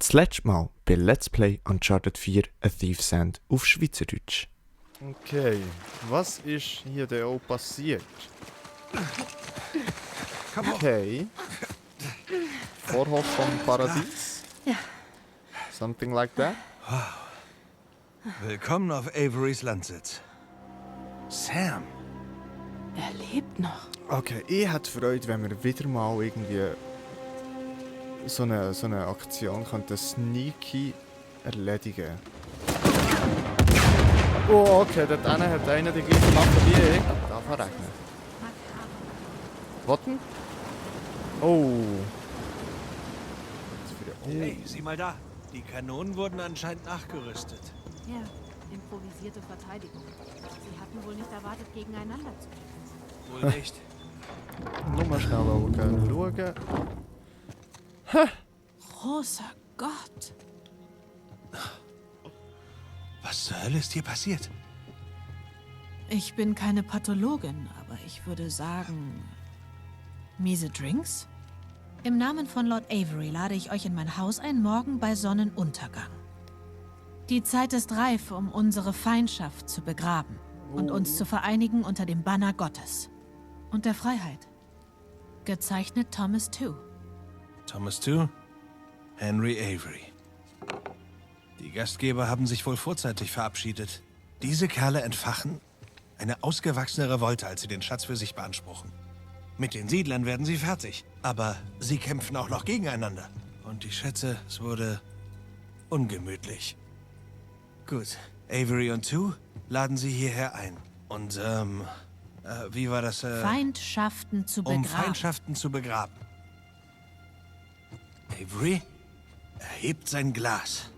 Das letzte Mal bei Let's Play Uncharted 4 A Thief's End auf Schweizerdeutsch. Okay, was ist hier denn auch passiert? Okay. Vorhof vom Paradies? Ja. Something like that? Willkommen auf Averys Landsitz. Sam. Er lebt noch. Okay, ich hätte Freude, wenn wir wieder mal irgendwie so eine Aktion könnten sneaky erledigen. Oh, okay, dort hinten hat einer die gleiche Waffe wie ich. Da kann regnen. Was denn? Oh. Hey, sieh mal da. Die Kanonen wurden anscheinend nachgerüstet. Ja, improvisierte Verteidigung. Sie hatten wohl nicht erwartet, gegeneinander zu kämpfen. Wohl nicht. Nur mal schnell schauen. Großer Gott. Was zur Hölle ist hier passiert? Ich bin keine Pathologin, aber ich würde sagen... Miese Drinks? Im Namen von Lord Avery lade ich euch in mein Haus ein, morgen bei Sonnenuntergang. Die Zeit ist reif, um unsere Feindschaft zu begraben und uns zu vereinigen unter dem Banner Gottes und der Freiheit. Gezeichnet Thomas Tew. Thomas Tew? Henry Avery. Die Gastgeber haben sich wohl vorzeitig verabschiedet. Diese Kerle entfachen eine ausgewachsene Revolte, als sie den Schatz für sich beanspruchen. Mit den Siedlern werden sie fertig, aber sie kämpfen auch noch gegeneinander. Und ich schätze, es wurde ungemütlich. Gut, Avery und Tew laden sie hierher ein. Und, wie war das, Feindschaften zu begraben. um Feindschaften zu begraben. Avery erhebt sein Glas.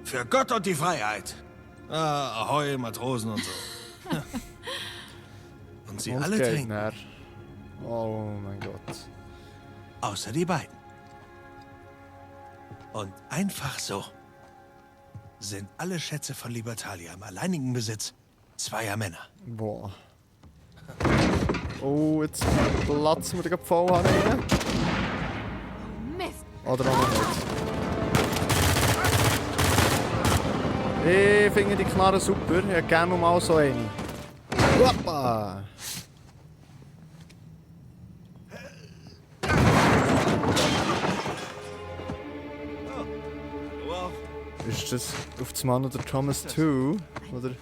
Für Gott und die Freiheit. Ah, Ahoi, Matrosen und so. Und sie alle trinken. Gegner. Oh mein Gott. Außer die beiden. Und einfach so sind alle Schätze von Libertalia im alleinigen Besitz zweier Männer. Boah. Oh, jetzt platzen wir den voll rein. Mist! Oder auch noch nicht. Ich finde die Knarre super. Ich hätte gerne mal so eine. Hoppa! Wow. Ist das auf das Mann oder Thomas Tew? Oder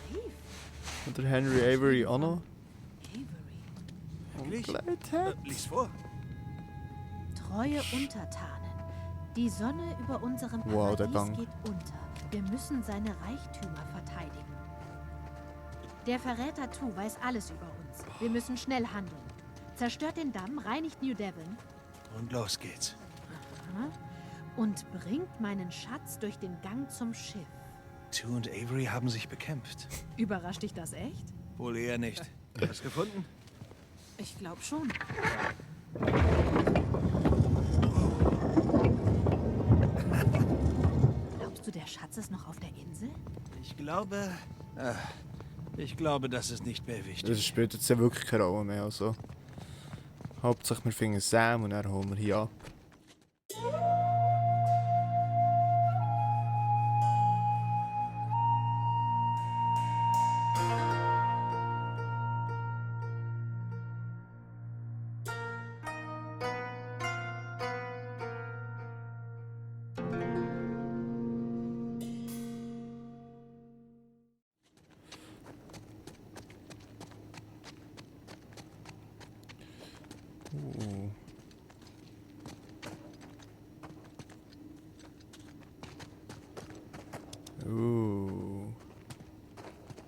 Henry Avery auch noch? Wirklich? Umgeleitet? Lies vor. Treue Untertanen. Die Sonne über unserem Wow, der Paradies Gang. geht unter. Wir müssen seine Reichtümer verteidigen. Der Verräter Tu weiß alles über uns. Wir müssen schnell handeln. Zerstört den Damm, reinigt New Devon Und los geht's. und bringt meinen Schatz durch den Gang zum Schiff. Tew und Avery haben sich bekämpft. Überrascht dich das echt? Wohl eher nicht. Was gefunden? Ich glaube schon. Glaubst du, der Schatz ist noch auf der Insel? Ich glaube, das ist nicht mehr wichtig. Das spielt jetzt ja wirklich keine Rolle mehr. Also. Hauptsache wir finden Sam und dann holen wir hier ab.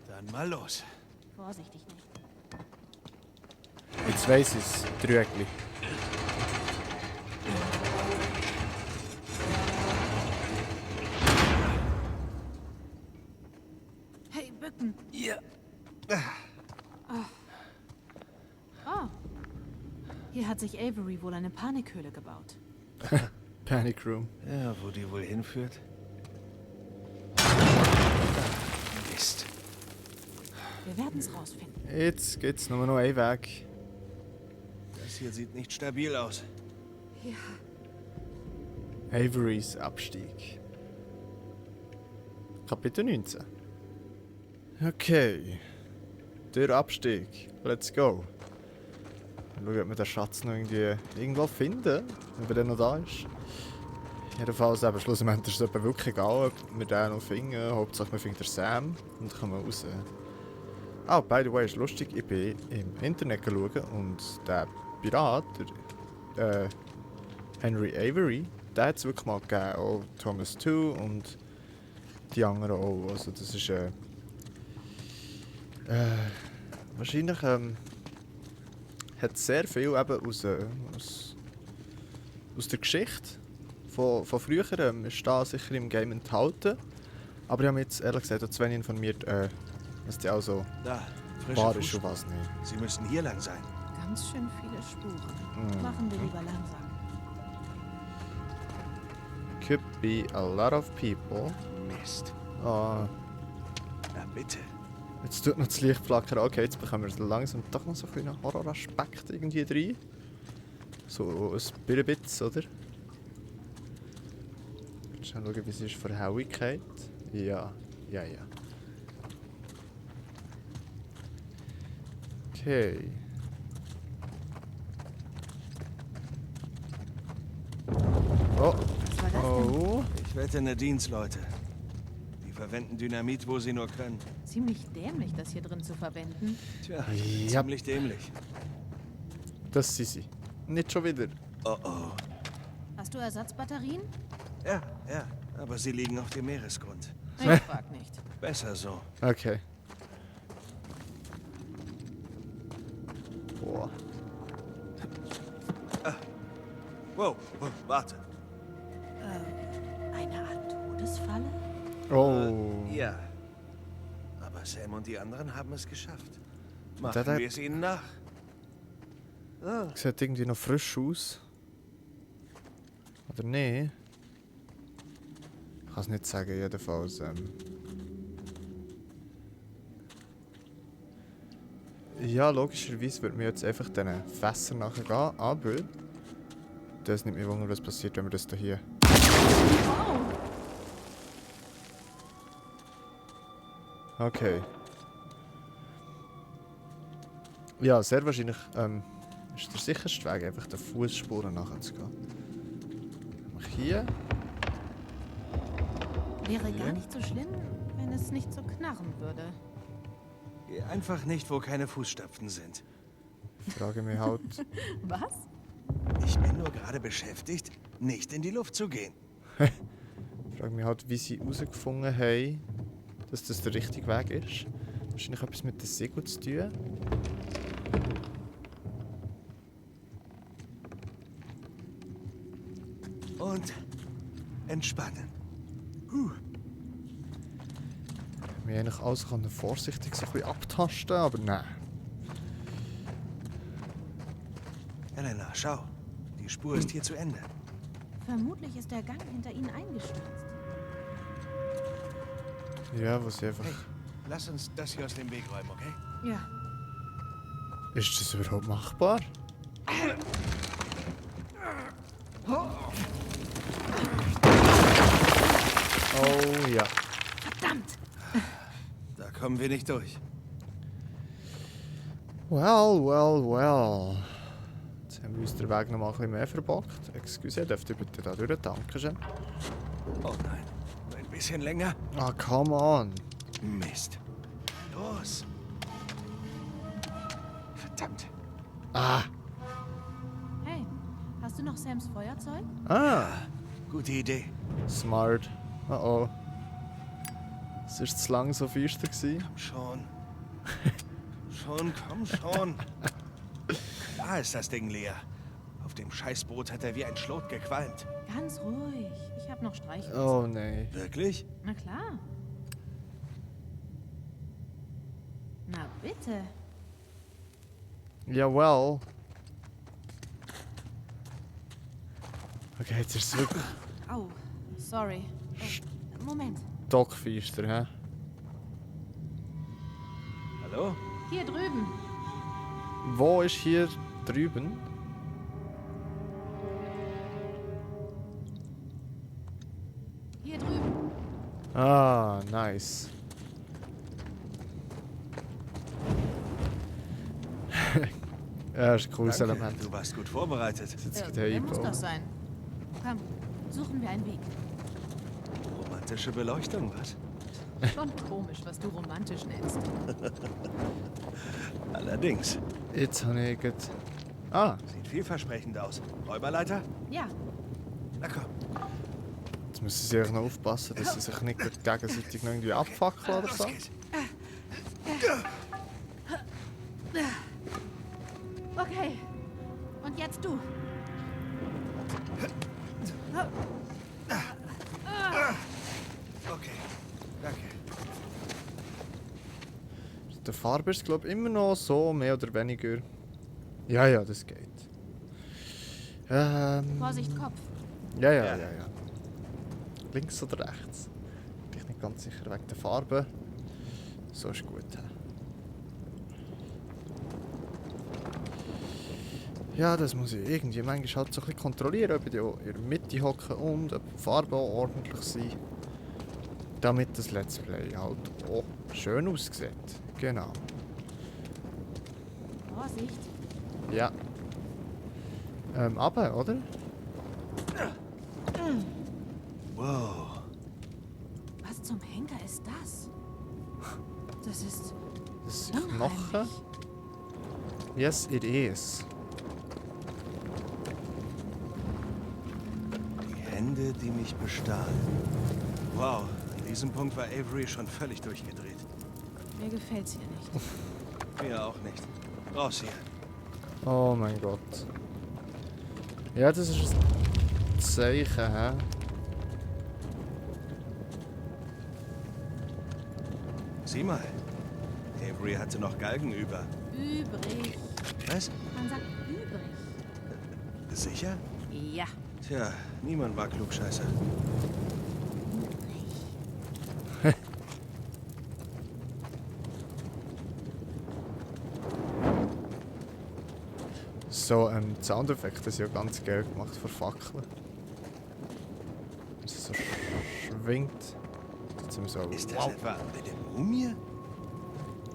Dann mal los. Vorsichtig nicht. Jetzt weiss ich es. Trügli. Hey, bücken! Ja. Oh. Hier hat sich Avery wohl eine Panikhöhle gebaut. Panic Room. Ja, wo die wohl hinführt? Mist. Wir werden es rausfinden. Jetzt geht's nur noch einen Weg. Das hier sieht nicht stabil aus. Ja. Averys Abstieg. Kapitel 19. Okay. Der Abstieg. Let's go. Schauen, ob wir den Schatz noch irgendwo finden, ob er noch da ist. Jedenfalls eben, schlussendlich ist es eben wirklich egal, ob wir den noch finden. Hauptsache wir finden den Sam und kommen raus. Ah, by the way, ist lustig, ich bin im Internet schauen und der Pirat, der Henry Avery, den hat es wirklich mal gegeben. Auch Thomas Tew und die anderen auch. Also das ist wahrscheinlich hat sehr viel eben aus der Geschichte von früher ist da sicher im Game enthalten. Aber ich habe mich jetzt ehrlich gesagt auch zu wenig informiert, was die auch so Da, frische wahr ist Fuß. und was nicht. Sie müssen hier lang sein. Ganz schön viele Spuren. Machen wir lieber langsam. Could be a lot of people. Mist. Ah, Na bitte. jetzt tut noch das Licht flackern. Okay, jetzt bekommen wir langsam doch noch so ein bisschen Horroraspekt irgendwie rein. So ein bisschen, oder? Schnell schauen, wie sie ist von Helligkeit. Ja. Okay. Oh. Was war das denn? Oh. Ich wette Nadines Leute. Die verwenden Dynamit, wo sie nur können. Ziemlich dämlich, das hier drin zu verwenden. Tja, Ja. ziemlich dämlich. Das sind sie. Nicht schon wieder. Oh oh. Hast du Ersatzbatterien? Ja, aber sie liegen auf dem Meeresgrund. Ich frag nicht. Besser so. Okay. Boah. Wow, warte. Eine Art Todesfalle? Oh. Ja. Aber Sam und die anderen haben es geschafft. Machen Da- wir es ihnen nach. Sieht irgendwie noch frisch aus. Oder nee? Ich kann es nicht sagen, jedenfalls. Ja, logischerweise wird mir jetzt einfach diesen Fässern nachgehen, aber das nimmt mich wunder, was passiert, wenn wir das hier. Okay. Ja, sehr wahrscheinlich ist der sicherste Weg, einfach den Fußspuren nachzugehen. Mach hier. Wäre gar nicht so schlimm, wenn es nicht so knarren würde. Geh einfach nicht, wo keine Fußstapfen sind. Frage mich halt. Was? Ich bin nur gerade beschäftigt, nicht in die Luft zu gehen. Frage mich halt, wie sie herausgefunden haben, dass das der richtige Weg ist. Wahrscheinlich etwas mit dem Segel zu tun. Und entspannen. Wir eigentlich alles können vorsichtig so ein bisschen abtasten, aber nein. Elena, schau. Die Spur ist hier zu Ende. Vermutlich ist der Gang hinter ihnen eingestürzt. Ja, was einfach. Hey, lass uns das hier aus dem Weg räumen, okay? Ja. Ist das überhaupt machbar? Oh ja. Verdammt! Da kommen wir nicht durch. Well. Jetzt haben wir uns den Weg noch mal ein bisschen mehr verbockt. Excuse, dürft ihr bitte da durch? Dankeschön. Oh nein, nur ein bisschen länger. Ah, come on. Mist. Los. Verdammt. Ah. Hey, hast du noch Sams Feuerzeug? Ah. Gute Idee. Smart. Oh. Es war zu lang so finster gewesen. Komm schon. Komm schon. Da ist das Ding leer. Auf dem Scheißboot hat er wie ein Schlot gequalmt. Ganz ruhig. Ich habe noch Streichhölzer. Oh nein. Wirklich? Na klar. Na bitte. Ja, well. Okay, jetzt ist es wirklich Au, sorry. Moment. stockfinster, hä? Hallo? Hier drüben. Wo ist hier drüben? Hier drüben. Ah, nice. Ja, ist ein cooles Danke, Element. du warst gut vorbereitet. Jetzt geht Wer muss einbauen. das sein? Komm, suchen wir einen Weg. Romantische Beleuchtung, was? Schon komisch, was du romantisch nennst. Allerdings. Jetzt habe ich gerade... Ah, Sieht vielversprechend aus. Räuberleiter? Ja, Na komm. jetzt müssen sie auch noch aufpassen, dass sie sich nicht gegenseitig noch irgendwie abfackeln oder Los so. geht's. okay. Und jetzt du. Okay. Danke. Der Farbe ist, glaube ich, immer noch so, mehr oder weniger. Ja, ja, das geht. Vorsicht, Kopf. Ja, ja, Ja. ja, ja. Links oder rechts? Bin ich nicht ganz sicher wegen der Farbe. So ist gut. Ja, das muss ich irgendwie manchmal halt so ein bisschen kontrollieren, ob ich in der Mitte hocke und ob die Farben auch ordentlich sind. Damit das Let's Play halt auch schön aussieht. Genau. Vorsicht. Ja. Aber, oder? Wow. Was zum Henker ist das? Das ist Das ist Knochen. unheimlich. Yes, it is. Die Hände, die mich bestahlen. Wow, an diesem Punkt war Avery schon völlig durchgedreht. Mir gefällt's hier nicht. Mir auch nicht. Raus hier. Oh mein Gott. Ja, das ist ein Zeichen, hä? Sieh mal. Avery hatte noch Galgen über. Übrig. Was? Man sagt übrig. Sicher? Ja. Tja, niemand war Klugscheißer. So, Soundeffekte sind ja ganz geil gemacht für Fackeln. Dass es so schwingt. Jetzt sind wir so. Ist das Wow. etwa eine Mumie?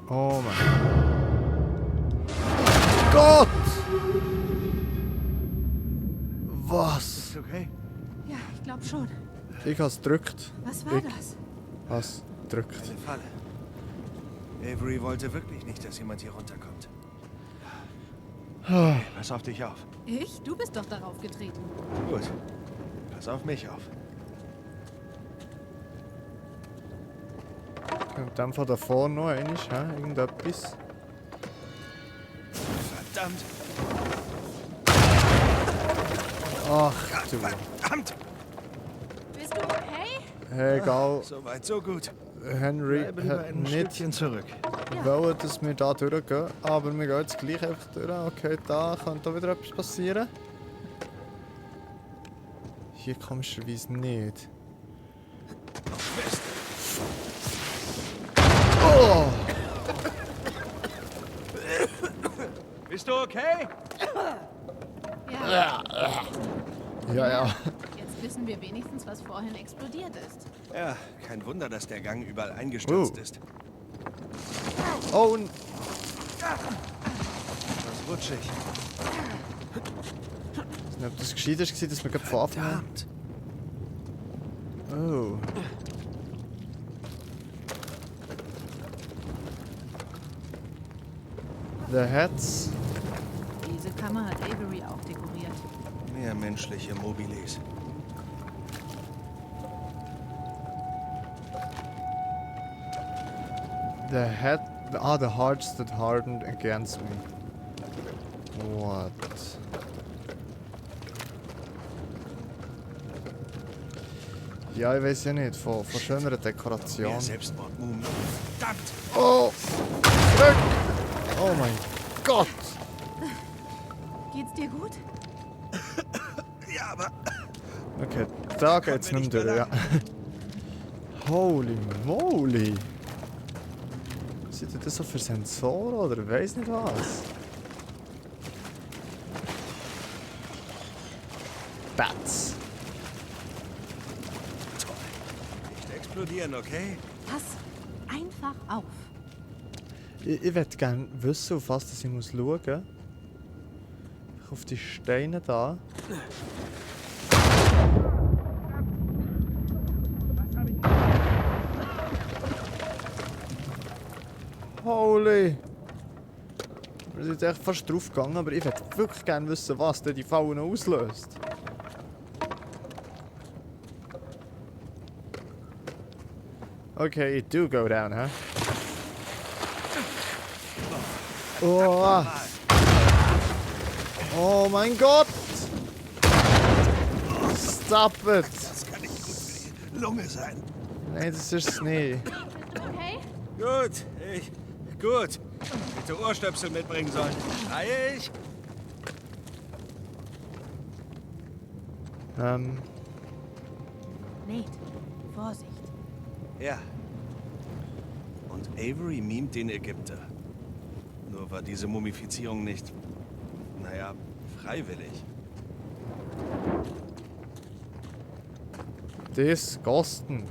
Oh mein Gott! Was? Ist okay? Ja, ich glaube schon. Ich hab's gedrückt. Was war Ich das? hab's gedrückt. Eine Falle. Avery wollte wirklich nicht, dass jemand hier runterkommt. Hey, pass auf dich auf. Ich? Du bist doch darauf getreten. Gut. Pass auf mich auf. Kommt einfach da vorne noch einmal, hä? Irgendetwas. Verdammt! Ach du. Verdammt! Bist du okay? Hey, egal. So weit, so gut. Henry Bleibe lieber hat ein nicht Stückchen zurück. wollen, dass wir da durchgehen, aber wir gehen jetzt gleich einfach durch. Okay, da könnte wieder etwas passieren. Hier komischerweise nicht. Fest. Oh! Bist du okay? Ja. Ja, ja. Jetzt wissen wir wenigstens, was vorhin explodiert ist. Ja, kein Wunder, dass der Gang überall eingestürzt Oh. ist. Oh, und Was rutschig. ich weiß nicht, ob das gescheit war, dass wir gerade von Anfang an... Verdammt. Oh. The Hats. Diese Kammer hat Avery auch dekoriert. Mehr menschliche Mobiles. The head. Ah, the hearts that hardened against me. What? Ja, ich weiß ja nicht. Von schönerer Dekoration. Mehr Selbstmordmumie. Verdammt! Oh! Zurück! Oh mein Gott! Geht's dir gut? Ja, aber Okay, da geht's wir nicht nicht mehr mehr durch, ja. Holy moly! Was sind denn das so für Sensoren oder weiss nicht was? Bats. explodieren, okay? Pass einfach auf. Ich würde gerne wissen, auf was ich muss schauen muss. Auf die Steine da. Holy! Wir sind echt fast drauf gegangen, aber ich würde wirklich gerne wissen, was denn die Fallen auslöst. Okay, do go down, huh? Oh! Oh mein Gott! Stop it! Das kann nicht gut für die Lunge sein. Nein, das ist es nicht. Okay? Gut, gut. Bitte Ohrstöpsel mitbringen sollen. Reihe ich? Nate, Vorsicht. Ja. Und Avery mimt den Ägypter. Nur war diese Mumifizierung nicht, naja, freiwillig. Disgusting.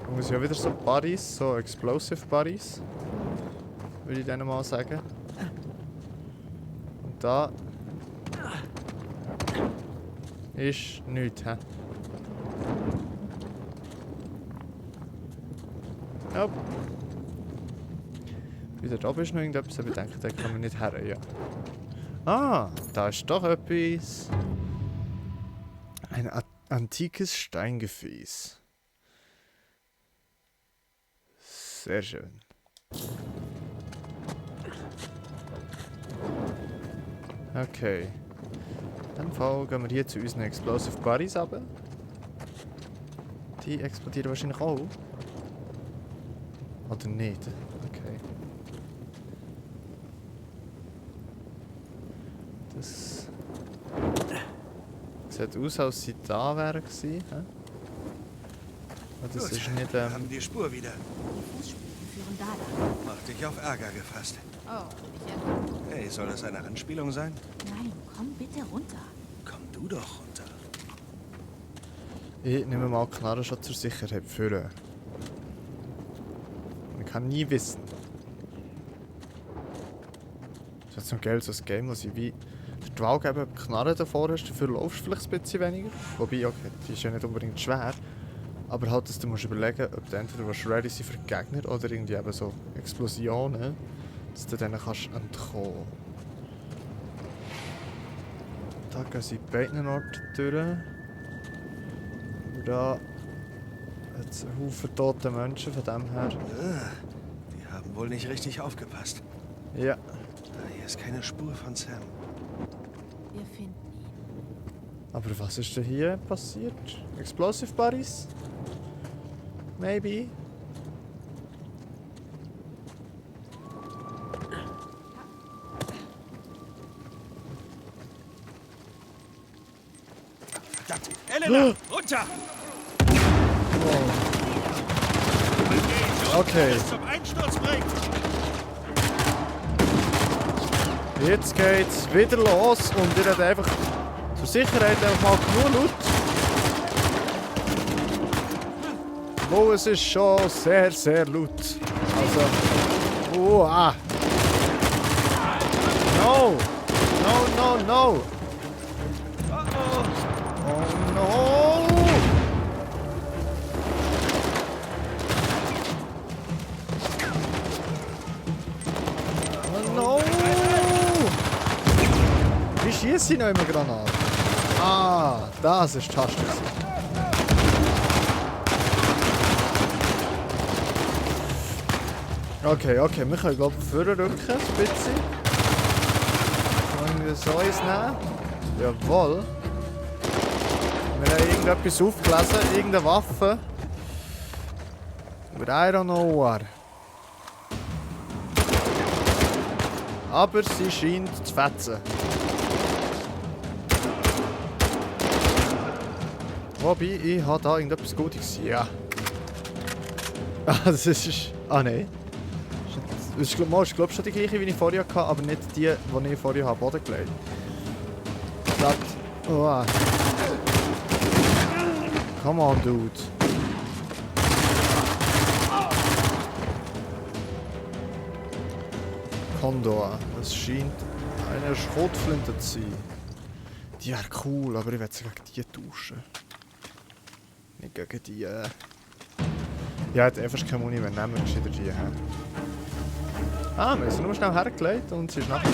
Da muss ich ja wieder so Buddies, so Explosive Buddies. Würde ich denen mal sagen. Und da ist nichts, hä? Nope. Wieder da ist noch irgendetwas, aber ich denke, da kann man nicht her, ja. Ah, da ist doch etwas. Ein antikes Steingefäß. Sehr schön. Okay. In dem Fall gehen wir hier zu unseren Explosive Buddies runter. Die explodieren wahrscheinlich auch. Oder nicht? Okay. Das sieht aus, als sie da wären gewesen. Hä? Aber das Gut, ist nicht. wir haben die Spur wieder. Fußspuren führen da lang. Mach dich auf Ärger gefasst. Oh, ich Hey, soll das eine Anspielung sein? Nein, komm bitte runter. Komm du doch runter. Ich nehme mal Knarre schon zur Sicherheit führen. Man kann nie wissen. Das ist jetzt noch geil, so ein Game, wo sie wie die Wahl geben, Knarre davor hast, dafür laufst du vielleicht ein bisschen weniger. Wobei, okay, die ist ja nicht unbedingt schwer. Aber halt, dass du musst überlegen, ob du entweder ready sein für Gegner oder irgendwie eben so Explosionen, dass du denen kannst entkommen. Da gehen sie beiden Orten durch. Da hat es einen Haufen tote Menschen, von dem her. Die haben wohl nicht richtig aufgepasst. Ja. Hier ist keine Spur von Sam. Wir finden ihn. Aber was ist denn hier passiert? Explosive Buddies? Maybe. Verdammt! Elena! Runter! Okay, Bis zum Einsturz bringt! jetzt geht's wieder los und ihr habt einfach zur Sicherheit einfach mal genug laut. Oh, es ist schon sehr, sehr laut. Also, ah. No! No, no, no! Oh no! Oh no! Wie schießt ich noch immer Granaten? Ah, das ist die Taste. Okay, okay, wir können glaube ich vorrücken, ein bisschen. Können wir so eins nehmen? Jawohl. Wir haben irgendetwas aufgelesen, irgendeine Waffe. But I don't know what. Aber sie scheint zu fetzen. Wobei, ich habe da irgendetwas Gutes. Ja. Ah, das ist... Ah, nein. Das ist, glaube ich, schon die gleiche, wie ich vorher hatte, aber nicht die, die ich vorher habe Boden gelegt habe. Oh. Come on, dude. Condor. Das scheint eine Schrotflinte zu sein. Die wäre cool, aber ich werde sie gegen die tauschen. Nicht gegen die. Ja, jetzt einfach keine Muni mehr. Nehmen wir gescheiter die her. Ah, wir sind nur schnell hergelegt und sie ist nachher.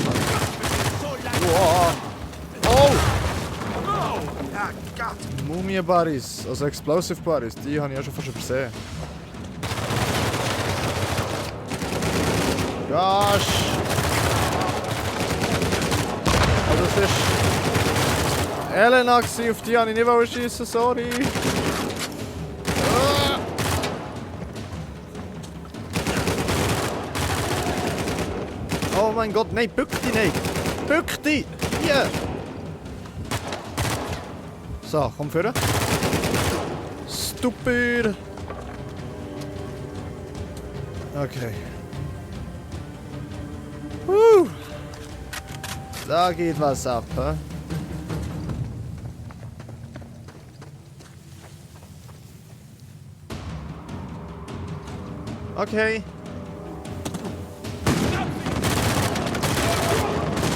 Wow. Oh! Mumie-Buddies, also Explosive Buddies, die habe ich ja schon fast übersehen. Gosh! Oh, das ist Elena gewesen, auf die habe ich nicht schiessen, sorry. Ah. Oh mein Gott, nein, bück dich nicht! Bück dich! Hier! So, komm führen. Stupid! Okay. Da geht was ab, hä? Okay.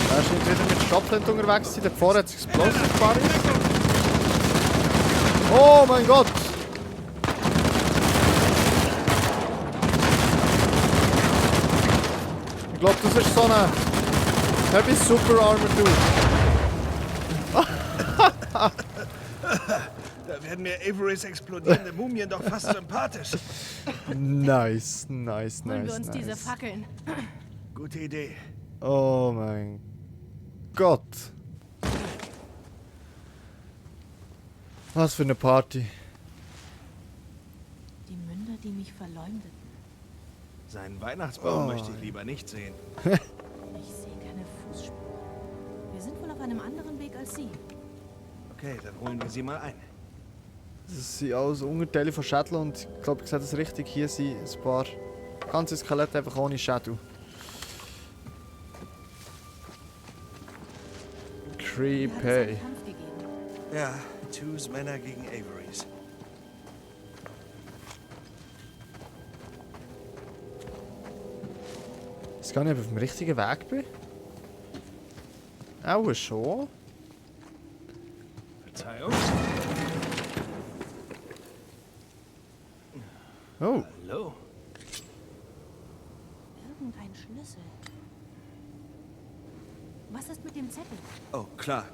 Da scheint wieder mit Schrotflint unterwegs zu sein. Da vorne hat es Explosive Buddies. Oh mein Gott! Ich glaube, das ist so eine Heavy Super Armor Dude. Da werden mir Averys explodierende Mumien doch fast sympathisch. Nice, nice, Holen wir nice, uns diese nice. Fackeln. Gute Idee. Oh mein Gott. Was für eine Party. Die Münder, die mich verleumdeten. Seinen Weihnachtsbaum Oh. möchte ich lieber nicht sehen. Ich sehe keine Fußspuren. Wir sind wohl auf einem anderen Weg als Sie. Okay, dann holen wir sie mal ein. Das sind alles Unterteile von Schädeln und ich glaube, ich sehe das richtig. Hier sind ein paar ganze Skelette einfach ohne Schädel. Wie hat es Creepy. einen Kampf gegeben? Ja, Twos Männer gegen Averys. Ich weiß gar nicht, ob ich auf dem richtigen Weg bin. Auch schon. Verzeihung? Oh, Hallo? Irgendein Schlüssel. Was ist mit dem Zettel? Oh, klar.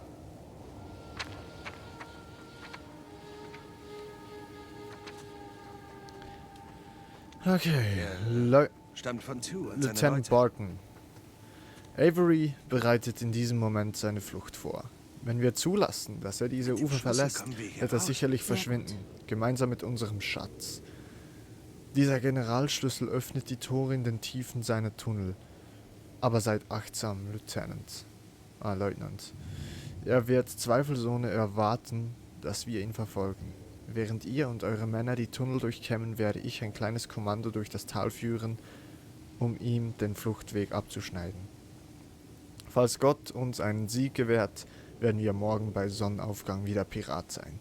okay. Stammt von Two und seine Lieutenant Leute. Barton. Avery bereitet in diesem Moment seine Flucht vor. Wenn wir zulassen, dass er diese Mit dem Ufer Schlüssel verlässt, kommen wir hier wird er raus. sicherlich Sehr verschwinden, gemeinsam mit unserem Schatz. Dieser Generalschlüssel öffnet die Tore in den Tiefen seiner Tunnel. Aber seid achtsam, Leutnant. Er wird zweifelsohne erwarten, dass wir ihn verfolgen. Während ihr und eure Männer die Tunnel durchkämmen, werde ich ein kleines Kommando durch das Tal führen, um ihm den Fluchtweg abzuschneiden. Falls Gott uns einen Sieg gewährt, werden wir morgen bei Sonnenaufgang wieder Pirat sein.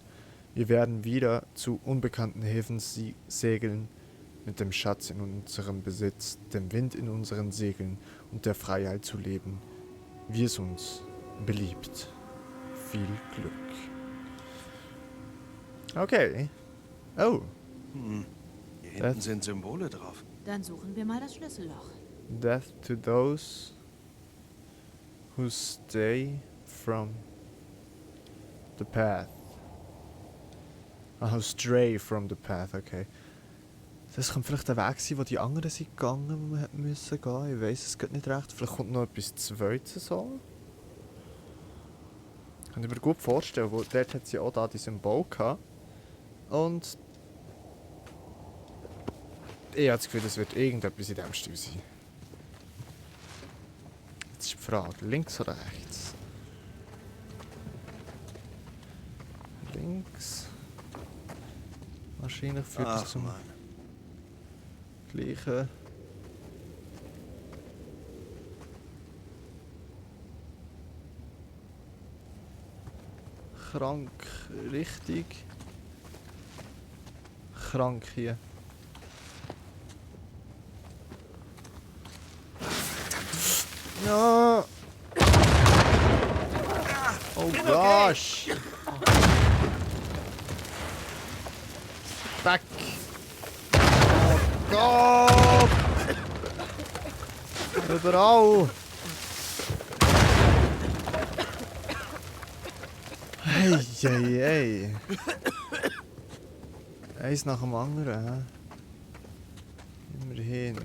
Wir werden wieder zu unbekannten Häfen segeln, mit dem Schatz in unserem Besitz, dem Wind in unseren Segeln und der Freiheit zu leben, wie es uns beliebt. Viel Glück. Okay. Oh, Hier hinten sind Symbole drauf. Dann suchen wir mal das Schlüsselloch. death to those who stay from the path. Ah, stray from the path, okay. Das könnte vielleicht der Weg sein, wo die anderen sind gegangen, wo man hätte müssen gehen. Ich weiss es geht nicht recht. Vielleicht kommt noch etwas Zweites so. Kann ich mir gut vorstellen, wo dort hat sie auch da die Symbol gehabt. Und ich habe das Gefühl, es wird irgendetwas in diesem Stil sein. Jetzt ist die Frage, links oder rechts? Links. Wahrscheinlich führt es Ach zum Mann. gleichen. Krank, richtig. krank hier. Ja. Oh gosh. Back. Oh Gott. Überall. Hey, hey, hey. Eins nach dem anderen, hä? Immerhin.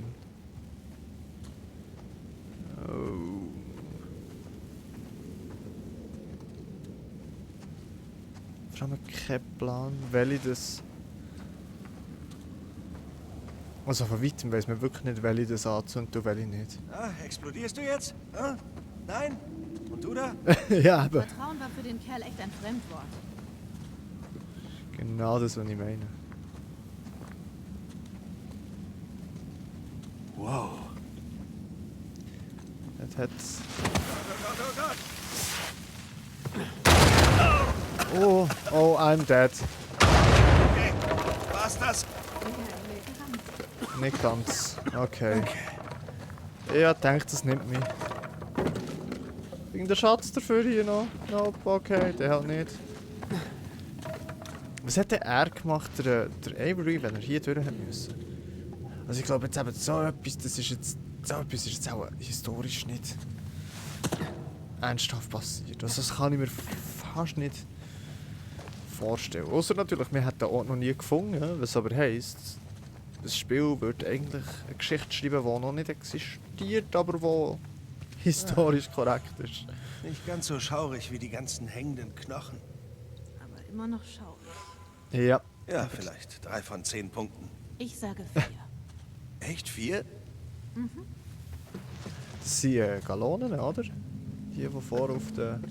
Oh. Ich habe keinen Plan, welche das... Also von weitem weiss man wirklich nicht, welche das anzündet und welche nicht. Ah, explodierst du jetzt? Ah? Nein? Und du da? Ja, eben. Vertrauen war für den Kerl echt ein Fremdwort. Genau das, was ich meine. Wow. Das hat's... Oh Gott, oh Gott! Oh, oh, I'm dead. Okay, war's das? Nicht ganz. Okay. Ja, denkt, das nimmt mich. Wegen der Schatz dafür hier noch. Nope, okay, der halt nicht. Was hat denn er gemacht, der Avery, wenn er hier durch hat müssen? Also ich glaube jetzt eben so etwas, das ist jetzt auch historisch nicht ernsthaft passiert. Also das kann ich mir fast nicht vorstellen. Außer natürlich, wir hätten den Ort noch nie gefunden, was aber heisst, das Spiel würde eigentlich eine Geschichte schreiben, die noch nicht existiert, aber die historisch korrekt ist. Nicht ganz so schaurig wie die ganzen hängenden Knochen. Aber immer noch schaurig. Ja. Ja, vielleicht 3 von 10 Punkten. Ich sage 4. Echt 4? Das sind Gallonen, oder? Die vorne auf den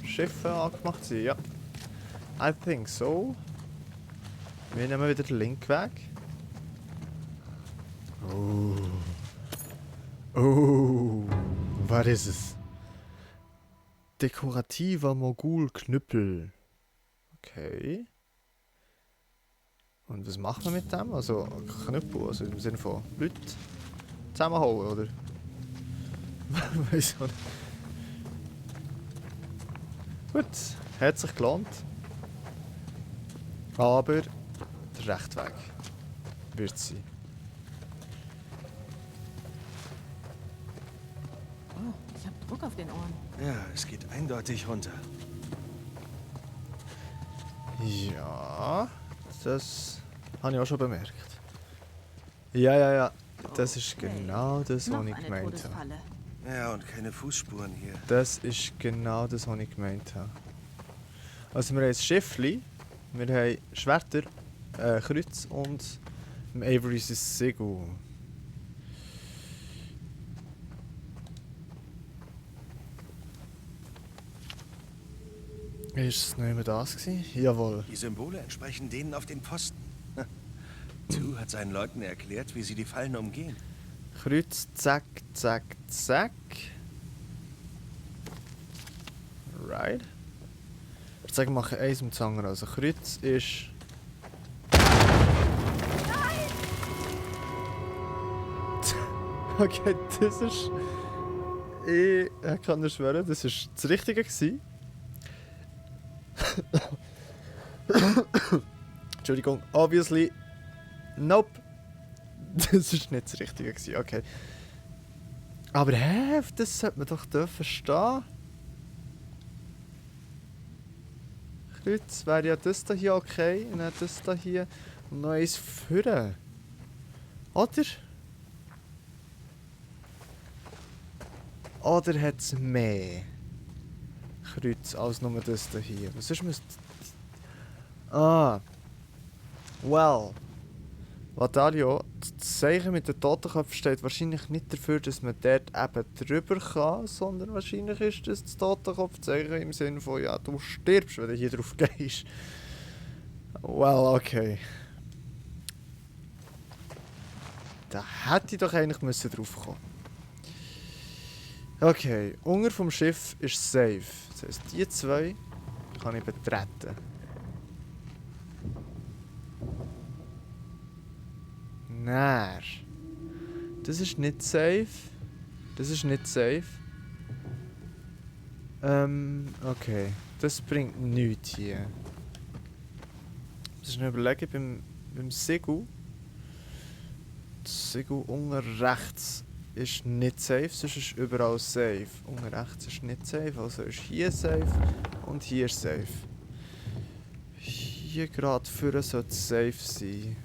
Schiffen angemacht sind, ja. I think so. Wir nehmen wieder den linken Weg. Oh. Oh. Was ist es? Dekorativer Mogul-Knüppel. Okay. Und was macht man mit dem? Also Knüppel, also im Sinne von Leute zusammenhauen, oder? Weiss auch nicht. Gut, hat sich gelohnt. Aber der rechte Weg wird es sein. Oh, ich habe Druck auf den Ohren. Ja, es geht eindeutig runter. Ja, das habe ich auch schon bemerkt. Ja. Das ist genau das, Noch was ich eine gemeint habe. Todesfalle. Ja, und keine Fußspuren hier. Das ist genau das, was ich gemeint habe. Also wir haben ein Schiffli, wir haben Schwerter, Kreuz und im Avery sein Segel. Ist es noch immer das gewesen? Jawohl. Die Symbole entsprechen denen auf den Posten. Tu hat seinen Leuten erklärt, wie sie die Fallen umgehen. Kreuz, zack, zack, zack. Right. Ich würde sagen, wir machen eins mit dem anderen. Also Kreuz ist... Okay, das ist... Ich kann dir schwören, das ist das Richtige gewesen. Entschuldigung, obviously... Nope. Das ist nicht das Richtige gewesen, okay. Aber hä, das sollte man doch dürfen stehen. Kreuz wäre ja das da hier okay, und dann das da hier und noch eins führen. Oder? Oder hat es mehr Kreuz als nur das da hier? Was ist müsste... Ah. Well. Vadario, das Zeichen mit den Totenköpfen steht wahrscheinlich nicht dafür, dass man dort eben drüber kann, sondern wahrscheinlich ist das Totenkopfzeichen im Sinne von, ja, du stirbst, wenn du hier drauf gehst. Well, okay. Da hätte ich doch eigentlich müssen drauf kommen. Okay, unter vom Schiff ist safe. Das heisst, die zwei kann ich betreten. Nein. Das ist nicht safe. Das ist nicht safe. Okay. Das bringt nichts hier. Das ist eine Überlegung beim Segel. Das Segel unten rechts ist nicht safe, sonst ist überall safe. Unten rechts ist nicht safe, also ist hier safe und hier safe. Hier gerade vorne sollte es safe sein.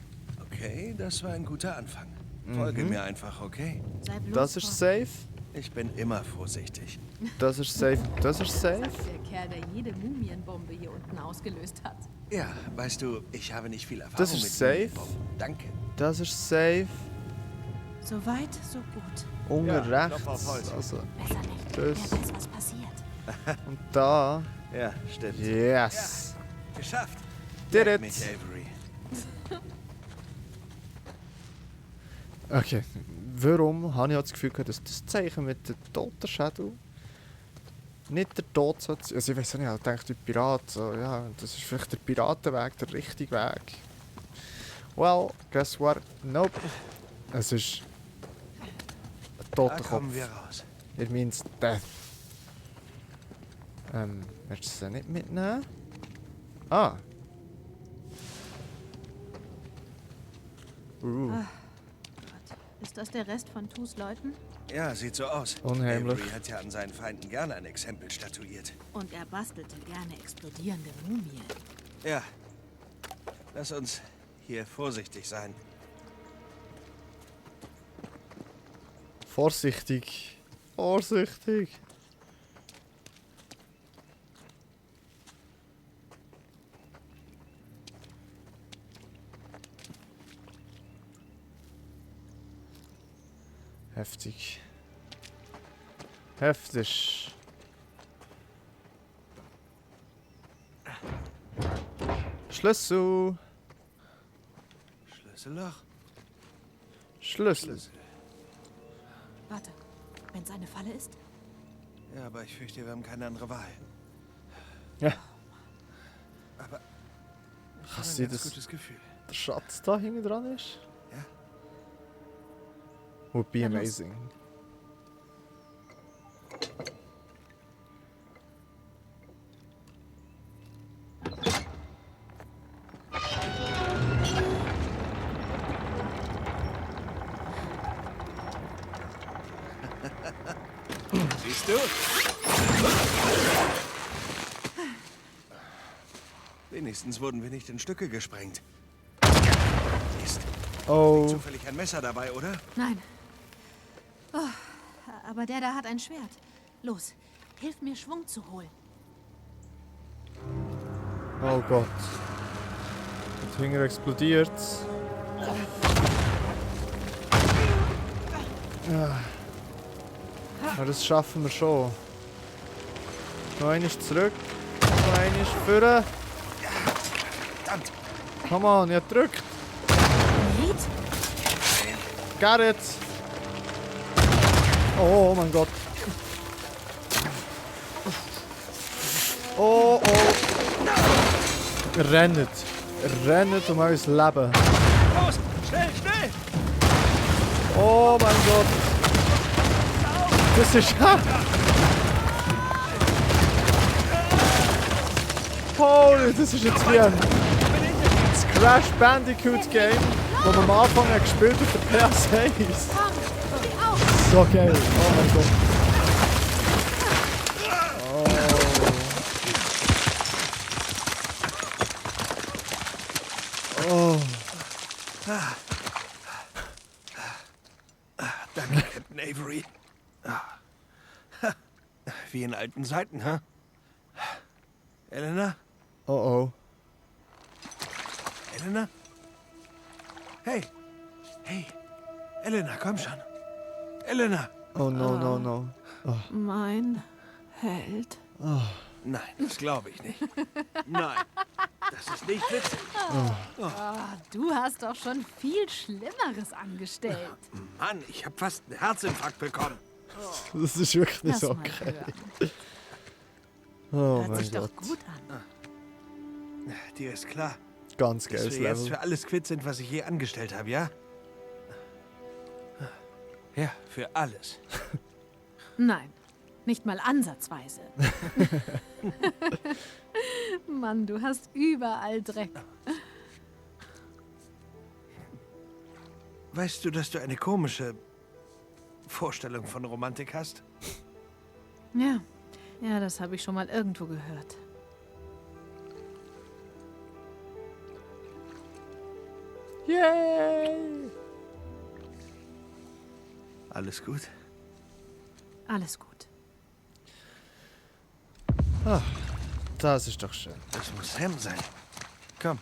Okay, das war ein guter Anfang. Folge mir einfach, okay? Sei bloß Das ist safe. Ich bin immer vorsichtig. Das ist safe. Das ist safe. Der Kerl, der jede Mumienbombe hier unten ausgelöst hat. Ja, weißt du, ich habe nicht viel Erfahrung Das ist mit safe. Mumienbomben. Danke. Das ist safe. So weit, so gut. Unten Ja, rechts. Klopf auf Holz. Also, Besser nicht. Das- Wer weiß, was passiert. und da. Ja, stimmt. Yes. Geschafft. Did Leck it. mich, Avery. Okay. Warum habe ich auch das Gefühl gehabt, dass das Zeichen mit dem toten Shadow nicht der Tod sein soll? Also ich weiß nicht, ich dachte, der Pirat, so, ja, das ist vielleicht der Piratenweg, der richtige Weg. Well, guess what? Nope. Es ist ein Da toter kommen Kopf. wir raus. It means death. Willst du es nicht mitnehmen? Ah. Gott. Ist das der Rest von Tus Leuten? Ja, sieht so aus. Unheimlich. Avery hat ja an seinen Feinden gerne ein Exempel statuiert. Und er bastelte gerne explodierende Mumien. Ja. Lass uns hier vorsichtig sein. Vorsichtig. Vorsichtig. Heftig. Heftig. Schlüssel. Schlüsselloch? Schlüssel. Warte, wenn es eine Falle ist? Ja, aber ich fürchte, wir haben keine andere Wahl. Ja. Aber ich habe Kannst ein du ganz das gutes Gefühl. der Schatz da hinten dran ist? Ja. Would be Na los. amazing. Siehst du? Wenigstens wurden wir nicht in Stücke gesprengt. Ist Oh. zufällig ein Messer dabei, oder? Nein. Oh, aber der da hat ein Schwert. Los, hilf mir Schwung zu holen. Oh Gott. Der Finger explodiert. Ja. Aber das schaffen wir schon. Noch einmal zurück. Noch einmal vorne. Verdammt! Come on, ihr drückt. Nate? Got it. Oh mein Gott. Oh oh. Rennet. Rennet um euer Leben. Los! Schnell, schnell! Oh mein Gott. Das ist... Holy, das ist jetzt wie ein Crash Bandicoot Game, das wir am Anfang gespielt auf der PS1. Komm, steh auf! So geil. Oh mein Gott. Oh. Danke, Captain Avery. Wie in alten Zeiten, hä? Elena? Oh oh. Elena? Hey! Hey! Elena, komm schon! Elena! Oh no, no, no. Mein Held. Nein, das glaube ich nicht. Nein, das ist nicht witzig. Du hast doch schon viel Schlimmeres angestellt. Mann, ich habe fast einen Herzinfarkt bekommen. Das ist wirklich nicht Lass so mal okay. hören. Oh Hört sich mein doch Gott. gut an. Dir ist klar, Ganz dass geiles wir jetzt Level. für alles quitt sind, was ich je angestellt habe, ja? Ja, für alles. Nein, nicht mal ansatzweise. Mann, du hast überall Dreck. Weißt du, dass du eine komische Vorstellung von Romantik hast? Ja, das habe ich schon mal irgendwo gehört. Yay! Alles gut? Alles gut. Das ist doch schön. Das muss Sam sein. Komm,